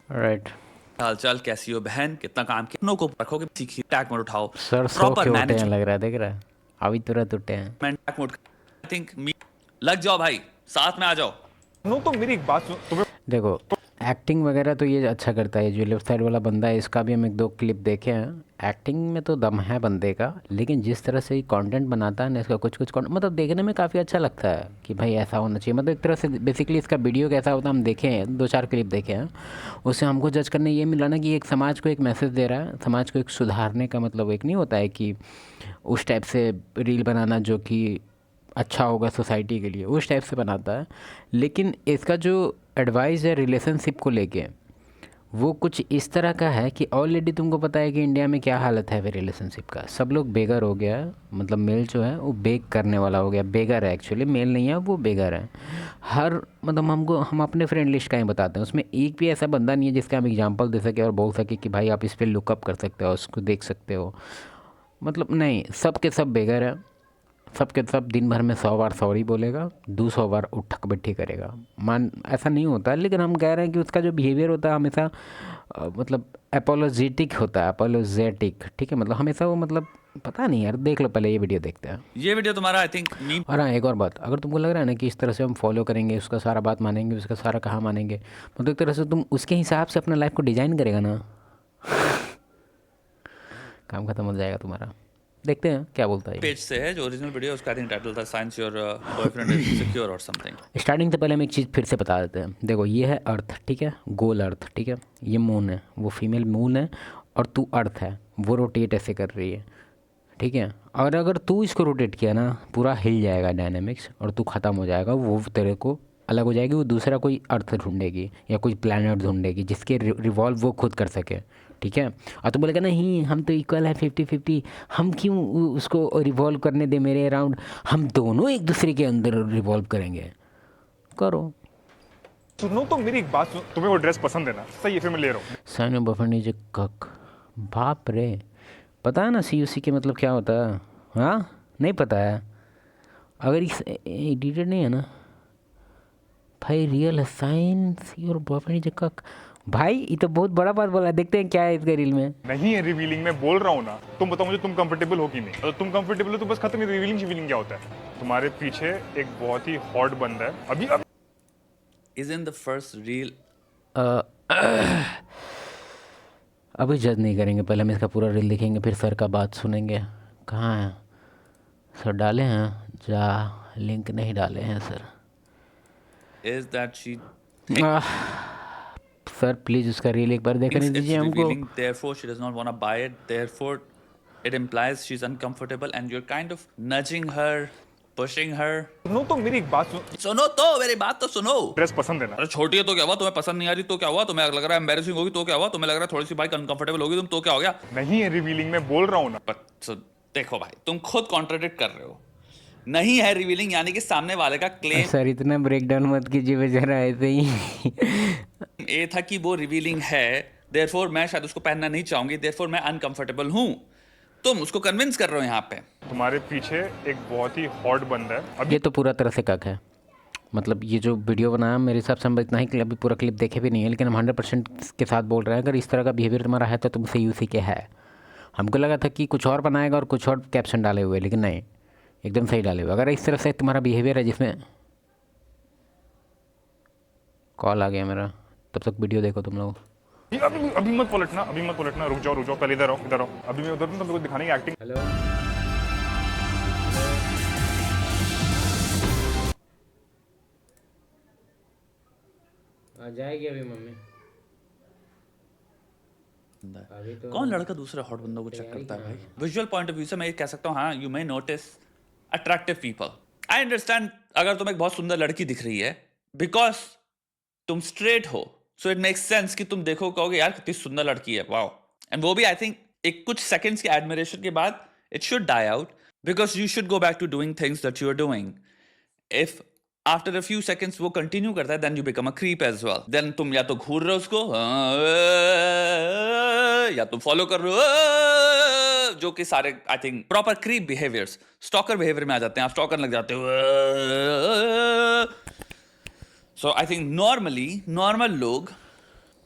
Right. हाल चाल, कैसी हो बहन, कितना काम किया, अपनों को रखोगे, सीखिए, टैग मोड उठाओ, सर सो प्रॉपर के उठे हैं लग मैनेजमेंट रहा है, देख रहा है। अभी तुरंत उठे हैं। Tag mode. आई थिंक लग जाओ भाई, साथ में आ जाओ। नो तो मेरी एक बात सुन तुम्हें। देखो, एक्टिंग वगैरह तो ये अच्छा करता है। जो लेफ्ट साइड वाला बंदा है, इसका भी हम एक दो क्लिप देखे हैं। एक्टिंग में तो दम है बंदे का, लेकिन जिस तरह से कंटेंट बनाता है ना, इसका कुछ कुछ मतलब देखने में काफ़ी अच्छा लगता है कि भाई ऐसा होना चाहिए। मतलब एक तरह से बेसिकली इसका वीडियो कैसा होता है हम देखे हैं, दो चार क्लिप देखे हैं। उससे हमको जज करने ये मिला ना कि एक समाज को एक मैसेज दे रहा है, समाज को एक सुधारने का। मतलब एक नहीं होता है कि उस टाइप से रील बनाना जो कि अच्छा होगा सोसाइटी के लिए, उस टाइप से बनाता है। लेकिन इसका जो एडवाइस है रिलेशनशिप को लेके, वो कुछ इस तरह का है कि ऑलरेडी तुमको पता है कि इंडिया में क्या हालत है फिर रिलेशनशिप का। सब लोग बेगर हो गया है। मतलब मेल जो है वो बेग करने वाला हो गया, बेगर है एक्चुअली, मेल नहीं है वो, बेगर है। हर मतलब हम अपने फ्रेंड लिस्ट का ही बताते हैं, उसमें एक भी ऐसा बंदा नहीं है जिसका हम एग्जांपल दे सके और बोल सके कि भाई आप इस पर लुकअप कर सकते हो, उसको देख सकते हो। मतलब नहीं, सब के सब बेगर है। सब के सब दिन भर में 100 बार सॉरी बोलेगा, 200 बार उठक बैठी करेगा। मान ऐसा नहीं होता, लेकिन हम कह रहे हैं कि उसका जो बिहेवियर होता है हमेशा मतलब एपोलोजेटिक होता है, एपोलोजेटिक, ठीक है। मतलब हमेशा वो मतलब पता नहीं यार, देख लो पहले, ये वीडियो देखते हैं। ये वीडियो तुम्हारा आई थिंक मीम। और हाँ, एक और बात, अगर तुमको लग रहा है ना कि इस तरह से हम फॉलो करेंगे, उसका सारा बात मानेंगे, उसका सारा कहा मानेंगे, मतलब एक तरह से तुम उसके हिसाब से अपना लाइफ को डिज़ाइन करेगा ना, काम खत्म हो जाएगा तुम्हारा। देखते हैं क्या बोलता है। पेज से है जो ओरिजिनल वीडियो, उसका आई थिंक टाइटल था science your boyfriend is secure और समथिंग। स्टार्टिंग से पहले हम एक चीज़ फिर से बता देते हैं। देखो, ये है अर्थ, ठीक है, गोल अर्थ, ठीक है। ये मून है, वो फीमेल मून है, और तू अर्थ है, वो रोटेट ऐसे कर रही है, ठीक है। और अगर तू इसको रोटेट किया ना, पूरा हिल जाएगा डायनेमिक्स, और तू ख़त्म हो जाएगा, वो तेरे को अलग हो जाएगी। वो दूसरा कोई अर्थ ढूंढेगी या कोई प्लैनेट ढूंढेगी जिसके रिवॉल्व वो खुद कर सके, ठीक है। और तो बोलेगा नहीं हम तो इक्वल है, 50-50, हम क्यों उसको रिवॉल्व करने दे मेरे अराउंड, हम दोनों एक दूसरे के अंदर रिवॉल्व करेंगे। करो। सुनो तो मेरी एक बात सुन, तुम्हें वो ड्रेस पसंद है ना, सही है, फिर मैं ले रहा हूँ। साइन ऑफ बफर नीचे कक। बाप रे, पता है ना CUC के मतलब क्या होता है? हाँ, नहीं पता है? अगर इस एडिटेड नहीं है ना भाई, रियल है साइन और बफर नीचे कक। भाई ये तो बहुत बड़ा बात बोला। देखते हैं क्या है इसके रील में। नहीं है रिवीलिंग, मैं बोल रहा हूँ ना। तुम बताओ मुझे, तुम कंफर्टेबल हो कि नहीं? अगर तुम कंफर्टेबल हो तो बस खत्म। रिवीलिंग शिवीलिंग क्या होता है? तुम्हारे पीछे एक बहुत ही हॉट बंदा है अभी is in the first reel. अभी जज नहीं करेंगे, पहले हम इसका पूरा रील देखेंगे, फिर सर का बात सुनेंगे। कहाँ है सर? डाले हैं जा, लिंक नहीं डाले हैं sir. Is that she sir please उसका रील एक बार देखने thinks it's दीजिए हमको। revealing, therefore she does not want to buy it, therefore it implies she's uncomfortable and you're kind of nudging her, pushing her. सुनो तो मेरी एक बात सुन, सुनो तो मेरी बात तो सुनो। ड्रेस पसंद है ना? अरे छोटी है तो क्या हुआ, तुम्हें पसंद नहीं आ रही तो क्या हुआ, तुम्हें लग रहा है एम्बैरेसिंग होगी तो क्या हुआ, तुम्हें लग रहा है थोड़ी सी बाइक अनकंफर्टेबल होगी तुम तो क्या हो गया। नहीं है रिवीलिंग, मैं बोल रहा हूँ ना। पर देखो भाई, तुम खुद कॉन्ट्रडिक्ट कर रहे हो। नहीं है रिवीलिंग यानी कि सामने वाले का क्लेम सर इतना ब्रेक डाउन मत कीजिए बेचारा, ऐसे ही। ये था कि वो रिवीलिंग है, देयरफॉर मैं शायद उसको पहनना नहीं चाहूंगी, देयरफॉर मैं अनकंफर्टेबल हूं। तुम उसको कन्विंस कर रहे हो यहाँ पे। तुम्हारे पीछे एक बहुत ही हॉट बंदा है अभी। ये तो पूरा तरह से कक है। मतलब ये जो वीडियो बनाया, मेरे हिसाब से हम इतना ही अभी पूरा क्लिप देखे भी नहीं है, लेकिन हम 100% के साथ बोल रहे हैं अगर इस तरह का बिहेवियर तुम्हारा है तो तुम CUC के है। हमको लगा था कि कुछ और बनाएगा और कुछ और कैप्शन डाले हुए, लेकिन नहीं, एकदम सही डाले हुए। अगर इस तरह से तुम्हारा बिहेवियर है जिसमें कॉल आ गया मेरा, तब तक वीडियो देखो तुम लोग। अभी अभी मत पलटना, अभी मत पलटना, रुक जाओ पहले इधर आओ, इधर आओ। अभी मैं उधर हूँ, तुमको दिखाने की एक्टिंग। हेलो, आ जाएगी अभी मम्मी। अभी तो कौन लड़का दूसरे हॉट बंदों को चेक तैयारी करता है कहाँ भाई? विजुअल पॉइंट ऑफ व्यू से मैं ये कह सकता हूँ, हाँ you may notice attractive people. I understand अगर तुम्हें एक बहुत सुंदर लड़की दिख रही है, बिकॉज तुम स्ट्रेट हो, सो इट मेक्स सेंस कि तुम देखो कहोगे यार कितनी सुंदर लड़की है, वाओ। एंड वो भी आई थिंक एक कुछ सेकंड्स की एडमिरेशन के बाद it should die out, because you should go back to doing things that you are doing. If after a few seconds वो कंटिन्यू करता है, then you become a creep as well. Then तुम या तो घूर रहे हो उसको, या तुम फॉलो कर रहे हो, जो कि सारे I think proper creep behaviours stalker behaviour में आ जाते हैं। आप स्टॉकर लग जाते हो। सो आई थिंक नॉर्मल लोग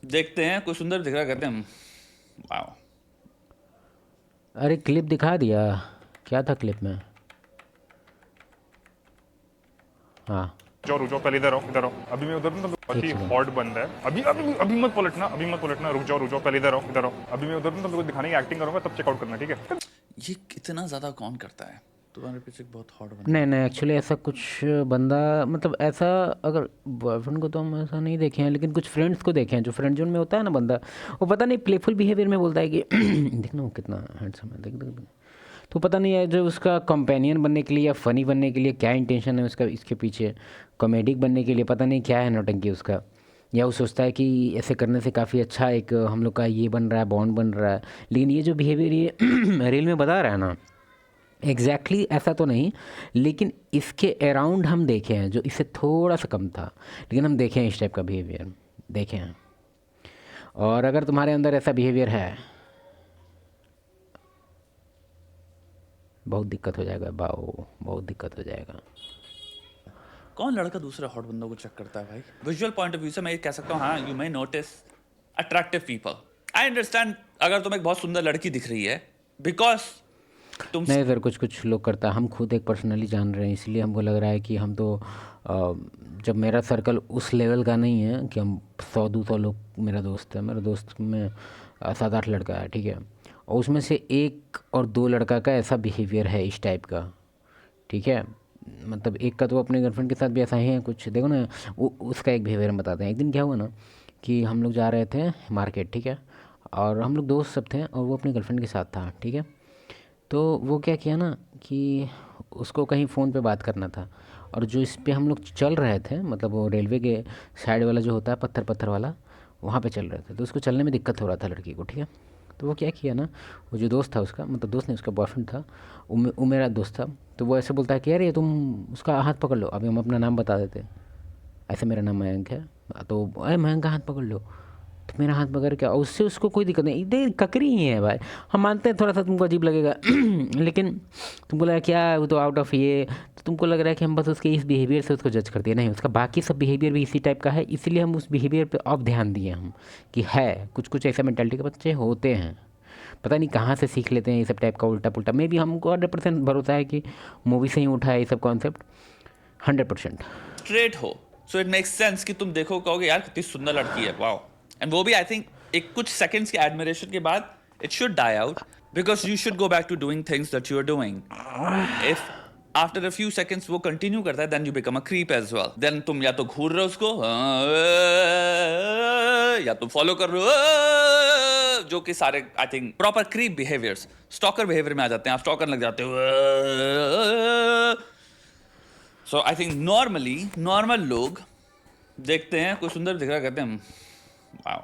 देखते हैं कोई सुंदर दिख रहा है, कहते हैं वाओ। अरे क्लिप दिखा दिया, क्या था क्लिप में? हाँ रुक जाओ पहले इधर आओ, इधर आओ। अभी मैं उधर ना, बहुत ही सेकंड। हॉट बंदा है। अभी अभी अभी मत पलटना, अभी मत पलटना, रुक जाओ पहले इधर आओ, इधर आओ। अभी मैं उधर ना, तुमको दिखाने की एक्टिंग करूंगा, तब चेकआउट करना, ठीक है? ये कितना ज्यादा कौन करता है? तुम्हारे पीछे बहुत हॉट बन। नहीं नहीं, एक्चुअली ऐसा कुछ बंदा, मतलब ऐसा अगर बॉयफ्रेंड को तो हम ऐसा नहीं देखे हैं, लेकिन कुछ फ्रेंड्स को देखे हैं। जो फ्रेंड जोन में होता है ना बंदा, वो पता नहीं प्लेफुल बिहेवियर में बोलता है कि देखना वो कितना हैंडसम है, देख देख देख। तो पता नहीं है जो उसका कंपेनियन बनने के लिए या फ़नी बनने के लिए क्या इंटेंशन है उसका, इसके पीछे कॉमेडिक बनने के लिए पता नहीं क्या है नौटंकी उसका। या वो सोचता है कि ऐसे करने से काफ़ी अच्छा एक हम लोग का ये बन रहा है, बॉन्ड बन रहा है। लेकिन ये जो बिहेवियर ये रील में बता रहा है ना, एग्जैक्टली ऐसा तो नहीं, लेकिन इसके अराउंड हम देखे हैं जो इससे थोड़ा सा कम था, लेकिन हम देखे हैं इस टाइप का बिहेवियर, देखे हैं। और अगर तुम्हारे अंदर ऐसा बिहेवियर है, बहुत दिक्कत हो जाएगा बाओ, बहुत दिक्कत हो जाएगा। कौन लड़का दूसरे हॉट बंदों को चेक करता है भाई? विजुअल पॉइंट ऑफ व्यू से मैं ये कह सकता हूँ, हाँ, you may notice attractive people. I understand अगर तुम्हें एक बहुत सुंदर लड़की दिख रही है, बिकॉज तुम नहीं सर, कुछ कुछ लोग करता है। हम खुद एक पर्सनली जान रहे हैं, इसलिए हमको लग रहा है कि हम तो जब मेरा सर्कल उस लेवल का नहीं है कि हम 100-200 लोग, मेरा दोस्त है, मेरा दोस्त में 7-8 लड़का है, ठीक है, और उसमें से 1 और 2 लड़का का ऐसा बिहेवियर है इस टाइप का, ठीक है। मतलब एक का तो अपने गर्लफ्रेंड के साथ भी ऐसा ही है कुछ, देखो ना वो उसका एक बिहेवियर हम बताते हैं। एक दिन क्या हुआ ना कि हम लोग जा रहे थे मार्केट, ठीक है, और हम लोग दोस्त सब थे और वो अपनी गर्लफ्रेंड के साथ था, ठीक है। तो वो क्या किया ना कि उसको कहीं फ़ोन पे बात करना था, और जो इस पे हम लोग चल रहे थे, मतलब वो रेलवे के साइड वाला जो होता है पत्थर पत्थर वाला, वहाँ पे चल रहे थे। तो उसको चलने में दिक्कत हो रहा था लड़की को, ठीक है। तो वो क्या किया ना, वो जो दोस्त था उसका, मतलब दोस्त नहीं, उसका बॉयफ्रेंड था, वो मेरा दोस्त था। तो वो ऐसे बोलता है कि यार ये तुम उसका हाथ पकड़ लो। अभी हम अपना नाम बता देते, ऐसे मेरा नाम मयंक है, तो अरे मयंक का हाथ पकड़ लो। तो मेरा हाथ पकड़ के, और उससे उसको कोई दिक्कत नहीं, इधर ककरी ही है भाई। हम मानते हैं थोड़ा सा तुमको अजीब लगेगा लेकिन तुमको लगा क्या वो तो आउट ऑफ ये, तो तुमको लग रहा है कि हम बस उसके इस बिहेवियर से उसको जज करते हैं। नहीं, उसका बाकी सब बिहेवियर भी इसी टाइप का है, इसलिए हम उस बिहेवियर पे अब ध्यान दिए हम कि है कुछ कुछ ऐसा मेंटालिटी के बच्चे होते हैं। पता नहीं कहाँ से सीख लेते हैं ये सब टाइप का उल्टा पुल्टा। मे भी हमको 100% भरोसा है कि मूवी से ही उठा है ये सब कॉन्सेप्ट, 100%। स्ट्रेट हो, सो इट मेक्स सेंस कि तुम देखो कहोगे यार कितनी सुंदर लड़की है, वाओ। एंड वो भी आई थिंक एक कुछ सेकंड्स की एडमिरेशन के बाद it should die out, because you should go back to doing things that you are doing. If after a few seconds वो कंटिन्यू करता है, then you become a creep as well. Then तुम या तो घूर रहे हो उसको, या तुम फॉलो कर रहे हो, जो कि सारे I think proper creep behaviours stalker behaviour में आ जाते हैं। आप स्टॉकर लग जाते हो। सो आई थिंक नॉर्मल लोग देखते हैं कोई सुंदर दिख रहा है, कहते हैं wow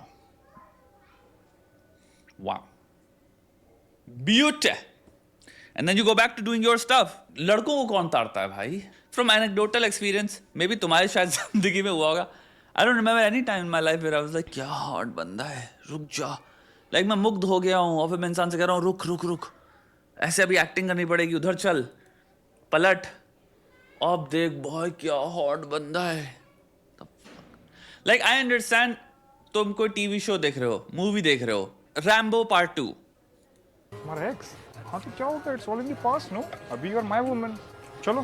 wow beauty, and then you go back to doing your stuff. लड़कों को कौन ताड़ता है भाई? From anecdotal experience, maybe तुम्हारी शायद जिंदगी में हुआ होगा। I don't remember any time in my life where I was like क्या हॉट बंदा है, रुक जा। लाइक मैं मुग्ध हो गया हूँ, और फिर मैं इंसान से कह रहा हूँ रुक रुक रुक, ऐसे अभी एक्टिंग करनी पड़ेगी, उधर चल, पलट, अब देख भाई क्या हॉट बंदा है। लाइक आई अंडरस्टैंड तुम कोई टीवी शो देख रहे हो, मूवी देख रहे हो, रैम्बो पार्ट 2। हमारा एक्स, हाँ तो क्या होता है, it's all in the past, no? अभी यू आर माय वुमन, चलो।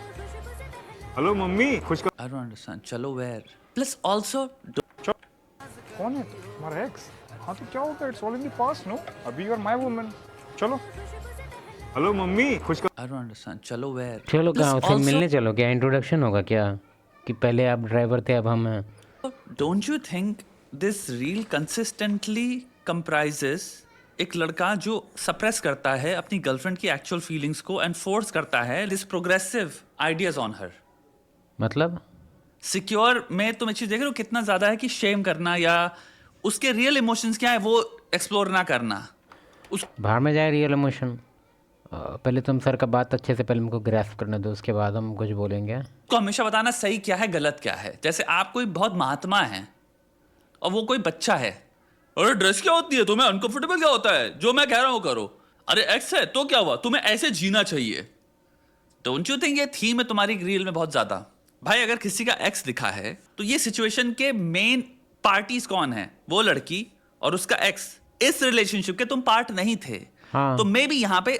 हेलो मम्मी, खुश कर। आई डोंट अंडरस्टैंड, चलो वेयर? प्लस आल्सो कौन है हमारा एक्स? हाँ तो क्या होता है, it's all in the past, no? अभी यू आर माय वुमन, चलो। हेलो मम्मी, खुश कर। आई डोंट अंडरस्टैंड, चलो वेयर? चलो कहाँ उससे मिलने चलो, क्या इंट्रोडक्शन होगा क्या कि पहले आप ड्राइवर थे अब हम हैं? Don't you think this reel consistently comprises एक लड़का जो सप्रेस करता है अपनी गर्लफ्रेंड की एक्चुअल फीलिंग्स को एंड फोर्स करता है this progressive ideas on her. मतलब सिक्योर में तुम एक चीज देख रहे हो कितना ज्यादा है कि शेम करना या उसके रियल इमोशंस क्या है वो एक्सप्लोर ना करना। बाहर में जाए रियल इमोशन। पहले तुम सर का बात अच्छे से पहले हमको ग्रैस्प करने दो, उसके बाद हम कुछ बोलेंगे। उसको हमेशा बताना सही क्या है गलत क्या है। जैसे आप कोई बहुत महात्मा है और वो कोई बच्चा है, अरे ड्रेस क्या होती है, तुम्हें अनकंफर्टेबल क्या होता है, जो मैं कह रहा हूं करो। अरे एक्स है तो क्या हुआ, तुम्हें ऐसे जीना चाहिए। डोंट यू थिंक ये थीम है तुम्हारी रील में बहुत ज्यादा? भाई अगर किसी का एक्स दिखा है तो ये सिचुएशन के मेन पार्टीज कौन है? वो लड़की और उसका एक्स इस रिलेशनशिप के तुम पार्ट नहीं थे, हाँ। तो मे बी यहां पे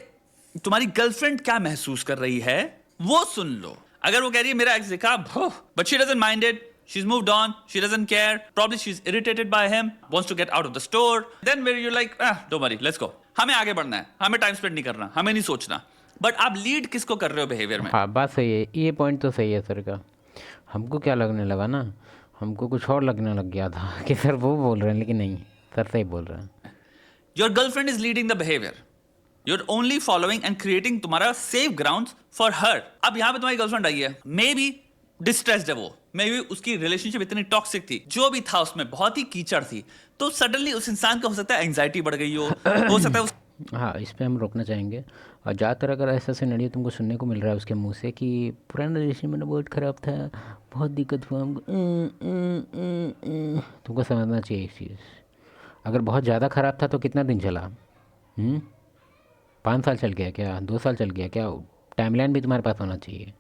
तुम्हारी गर्लफ्रेंड क्या महसूस कर रही है वो सुन लो। अगर वो कह रही है मेरा एक्स देखा but she doesn't mind it, she's moved on, she doesn't care, probably she's irritated by him, wants to get out of the store, then where you're like don't worry, let's go, हमें आगे बढ़ना है, हमें time spend नहीं करना, हमें नहीं सोचना। बट आप लीड किसको कर रहे हो बिहेवियर में? हाँ, बात सही है, ये पॉइंट तो सही है सर का। हमको क्या लगने लगा ना, हमको कुछ और लगने लग गया था कि सर वो बोल रहे हैं, लेकिन नहीं, सर सही बोल रहे हैं। Your girlfriend is leading the behaviour, you're only following and creating तुम्हारा सेफ ग्राउंड फॉर हर। अब यहां पे तुम्हारी गर्लफ्रेंड आई है, मे बी डिस्ट्रेस्ड है वो, मे बी उसकी रिलेशनशिप इतनी टॉक्सिक थी, जो भी था उसमें बहुत ही कीचड़ थी, तो सडनली उस इंसान को हो सकता है एंग्जाइटी बढ़ गई हो सकता है हाँ, इस पे हम रोकना चाहेंगे। और ज़्यादातर अगर ऐसा सिनेरियो तुमको सुनने को मिल रहा है उसके मुंह से कि पुराना रिलेशन में बहुत ख़राब था, बहुत दिक्कत हुआ हमको, तुमको समझना चाहिए एक चीज़। अगर बहुत ज़्यादा ख़राब था तो कितना दिन चला? 5 साल चल गया क्या? 2 साल चल गया क्या? टाइमलाइन भी तुम्हारे पास होना चाहिए।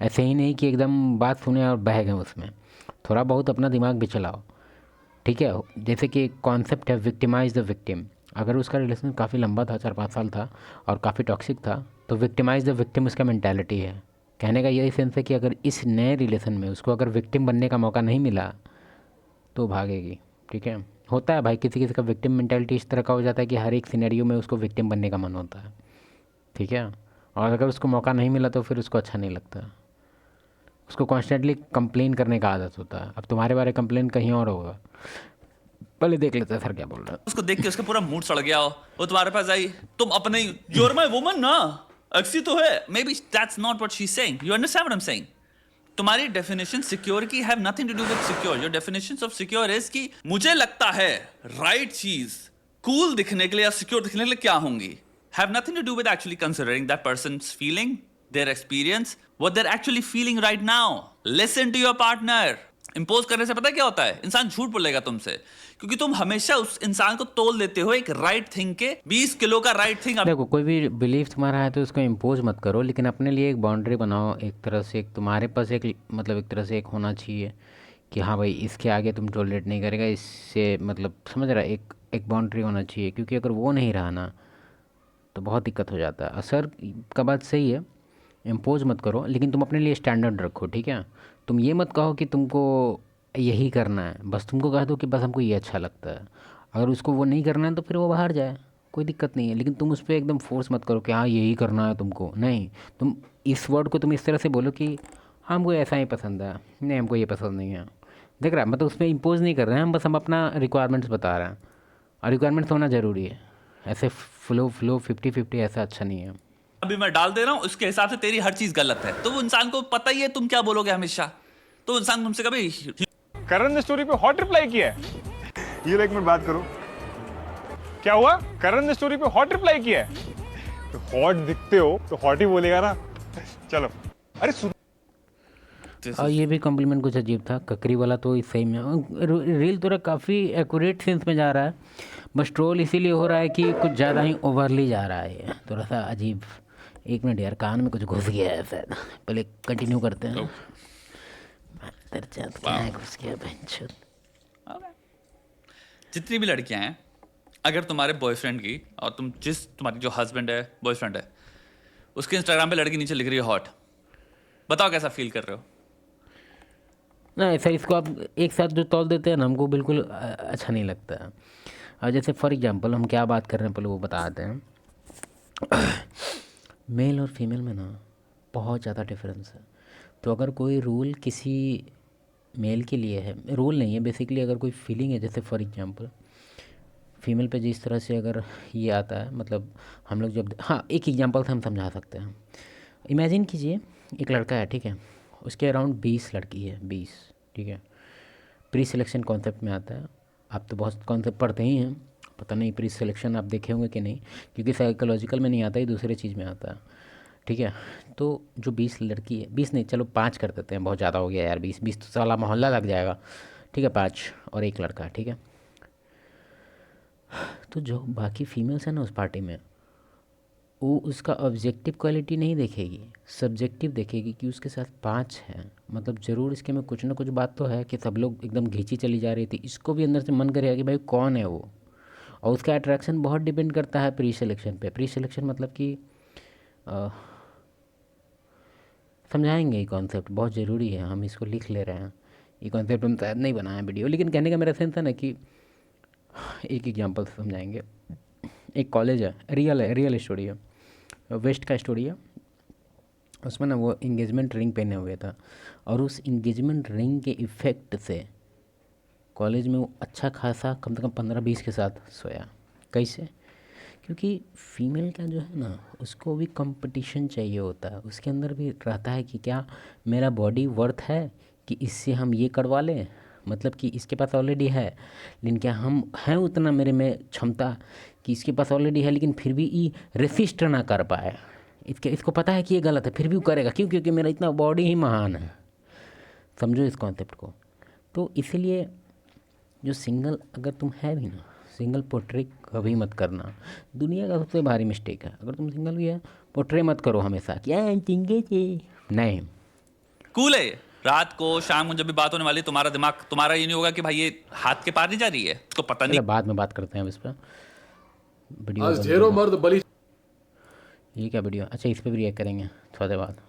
ऐसे ही नहीं कि एकदम बात सुने और बह गए उसमें। थोड़ा बहुत अपना दिमाग भी चलाओ, ठीक है? जैसे कि एक कॉन्सेप्ट है विक्टिमाइज द विक्टिम। अगर उसका रिलेशन काफ़ी लंबा था, 4-5 साल था और काफ़ी टॉक्सिक था, तो विक्टिमाइज द विक्टिम उसका मेंटालिटी है। कहने का यही सेंस है कि अगर इस नए रिलेशन में उसको अगर विक्टिम बनने का मौका नहीं मिला तो भागेगी, ठीक है? होता है भाई, किसी किसी का विक्टिम मेंटालिटी इस तरह का हो जाता है कि हर एक सिनेरियो में उसको विक्टिम बनने का मन होता है, ठीक है? और अगर उसको मौका नहीं मिला तो फिर उसको अच्छा नहीं लगता, उसको कॉन्स्टेंटली कंप्लेन करने का आदत होता है। अब तुम्हारे बारे कंप्लेन कहीं और होगा, पहले देख लेते हैं सर क्या बोल रहा है। उसको देख के उसका पूरा मूड सड़ गया हो, वो तुम्हारे पास आई, तुम अपने यूर माय वुमन ना, अक्सी तो है, maybe that's not what she is saying, you understand what I am saying? तुम्हारी डेफिनेशन सिक्योर की have nothing to do with secure. Your definition of secure is कि मुझे लगता है राइट चीज कूल दिखने के लिए या सिक्योर दिखने के लिए क्या होंगी, have nothing to do with actually considering that person's feeling, their experience, what they are actually feeling right now. Listen to your partner. Impose करने से पता है क्या होता है? इंसान झूठ बोलेगा तुमसे, क्योंकि तुम हमेशा उस इंसान को तोल देते हो एक राइट थिंग के 20 किलो का राइट थिंग। देखो, कोई भी बिलीफ तुम्हारा है तो उसको इम्पोज मत करो, लेकिन अपने लिए एक बाउंड्री बनाओ। एक तरह से एक तुम्हारे पास एक मतलब एक तरह से एक होना चाहिए कि हाँ भाई, इसके आगे तुम टॉलरेट नहीं करेगा, इससे मतलब समझ रहा है, एक एक बाउंड्री होना चाहिए। क्योंकि अगर वो नहीं रहा ना तो बहुत दिक्कत हो जाता है। असर का बात सही है, इम्पोज मत करो, लेकिन तुम अपने लिए स्टैंडर्ड रखो, ठीक है? तुम ये मत कहो कि तुमको यही करना है, बस तुमको कह दो कि बस हमको ये अच्छा लगता है। अगर उसको वो नहीं करना है तो फिर वो बाहर जाए, कोई दिक्कत नहीं है। लेकिन तुम उस पर एकदम फोर्स मत करो कि हाँ यही करना है तुमको, नहीं। तुम इस वर्ड को तुम इस तरह से बोलो कि हाँ हमको ऐसा ही पसंद है, नहीं हमको ये पसंद नहीं है। देख रहा है, मतलब उसमें इम्पोज नहीं कर रहे हैं हम, बस हम अपना रिक्वायरमेंट्स बता रहे हैं। और रिक्वायरमेंट्स होना ज़रूरी है, ऐसे फ्लो 50-50 ऐसा अच्छा नहीं है। अभी मैं डाल दे रहा हूं, उसके हिसाब से तेरी हर चीज गलत है, तो वो इंसान को पता ही है तुम क्या बोलोगे हमेशा, तो इंसान तुमसे कभी करण ने स्टोरी पे हॉट रिप्लाई किया है। ये एक मिनट बात करो, क्या हुआ? करण ने स्टोरी पे हॉट रिप्लाई किया है, तो हॉट दिखते हो तो हॉट ही बोलेगा ना। चलो, अरे और ये भी कॉम्प्लीमेंट कुछ अजीब था, ककरी वाला तो सही में रील थोड़ा काफ़ी एक्यूरेट सेंस में जा रहा है, बस ट्रोल इसीलिए हो रहा है कि कुछ ज़्यादा ही ओवरली जा रहा है, थोड़ा सा अजीब। एक मिनट यार, कान में कुछ घुस गया है शायद, पहले कंटिन्यू करते हैं। घुस गया बहनचोद। जितनी भी लड़कियां हैं, अगर तुम्हारे बॉयफ्रेंड की और तुम्हारी जो हस्बैंड है, बॉयफ्रेंड है, उसके इंस्टाग्राम पे लड़की नीचे लिख रही है हॉट, बताओ कैसा फील कर रहे हो? ना ऐसा, इसको आप एक साथ जो तौल देते हैं ना, हमको बिल्कुल अच्छा नहीं लगता है। और जैसे फॉर एग्जांपल हम क्या बात कर रहे हैं पहले वो बता देते हैं। मेल और फीमेल में ना बहुत ज़्यादा डिफरेंस है। तो अगर कोई रूल किसी मेल के लिए है, रूल नहीं है बेसिकली, अगर कोई फीलिंग है, जैसे फॉर एग्जांपल फीमेल पे जिस तरह से अगर ये आता है, मतलब हम लोग जब, हाँ एक एग्जांपल से हम समझा सकते हैं। इमेजिन कीजिए एक लड़का है, ठीक है, उसके अराउंड 20 लड़की है, 20, ठीक है। प्री सिलेक्शन कॉन्सेप्ट में आता है, आप तो बहुत कॉन्सेप्ट पढ़ते ही हैं, पता नहीं प्री सिलेक्शन आप देखे होंगे कि नहीं, क्योंकि साइकोलॉजिकल में नहीं आता, ही दूसरे चीज़ में आता है, ठीक है। तो जो 20 लड़की है, 20 नहीं चलो 5 कर देते हैं, बहुत ज़्यादा हो गया यार, 20 तो साला मोहल्ला लग जाएगा, ठीक है। 5 और एक लड़का, ठीक है। तो जो बाकी फीमेल्स हैं ना उस पार्टी में, वो उसका ऑब्जेक्टिव क्वालिटी नहीं देखेगी, सब्जेक्टिव देखेगी कि उसके साथ 5 हैं, मतलब ज़रूर इसके में कुछ ना कुछ बात तो है कि सब लोग एकदम घिंची चली जा रही थी, इसको भी अंदर से मन करेगा कि भाई कौन है वो। और उसका अट्रैक्शन बहुत डिपेंड करता है प्री सिलेक्शन पे। प्री सिलेक्शन मतलब कि अ, समझाएंगे, ये कॉन्सेप्ट बहुत ज़रूरी है, हम इसको लिख ले रहे हैं। ये कॉन्सेप्ट हम शायद नहीं बनाए वीडियो, लेकिन कहने का मेरा सेंस है ना कि एक एग्जांपल से समझाएंगे। एक कॉलेज है, रियल स्टोरी है, वेस्ट का स्टोरी है। उसमें ना वो इंगेजमेंट रिंग पहने हुए था, और उस इंगेजमेंट रिंग के इफ़ेक्ट से कॉलेज में वो अच्छा खासा कम से कम 15-20 के साथ सोया। कैसे? क्योंकि फीमेल का जो है ना, उसको भी कंपटीशन चाहिए होता है, उसके अंदर भी रहता है कि क्या मेरा बॉडी वर्थ है कि इससे हम ये करवा लें, मतलब कि इसके पास ऑलरेडी है, लेकिन क्या हम हैं उतना मेरे में क्षमता कि इसके पास ऑलरेडी है लेकिन फिर भी ये रेसिस्ट ना कर पाए, इसको पता है कि ये गलत है फिर भी वो करेगा, क्यों? क्योंकि मेरा इतना बॉडी ही महान है। समझो इस कॉन्सेप्ट को। तो इसीलिए जो सिंगल, अगर तुम है भी ना, सिंगल पोर्ट्रे कभी मत करना। दुनिया का सबसे भारी मिस्टेक है, अगर तुम सिंगल भी है पोर्ट्रे मत करो हमेशा कि सिंगल थे, नहीं। कूल है ये। रात को शाम को जब भी बात होने वाली, तुम्हारा दिमाग, तुम्हारा ये नहीं होगा कि भाई ये हाथ के पार नहीं जा रही है, उसको पता नहीं। चलो बाद में बात करते हैं अब इस पर। वीडियो आज बंद ढेरों करना। मर्द बलि ये क्या वीडियो? अच्छा, इस पर भी रिएक्ट करेंगे थोड़ा देर बाद।